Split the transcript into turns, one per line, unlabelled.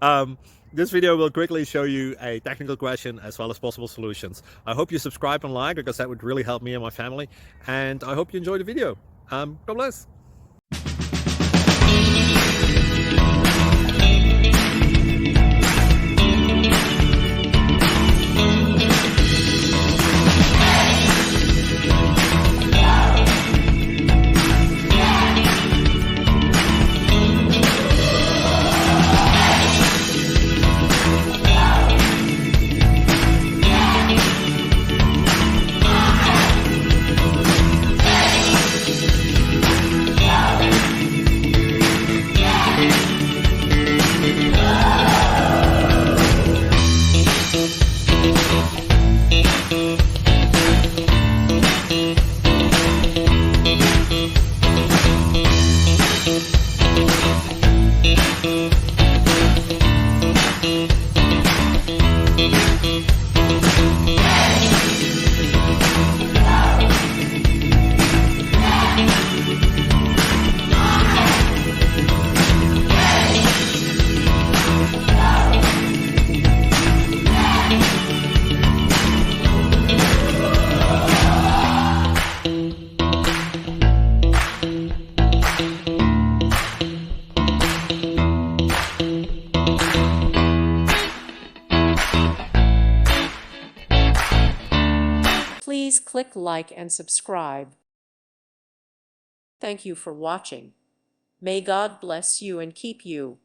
um, this video will quickly show you a technical question as well as possible solutions. I hope you subscribe and like because that would really help me and my family. And I hope you enjoy the video. God bless.
Please click like and subscribe. Thank you for watching. May God bless you and keep you.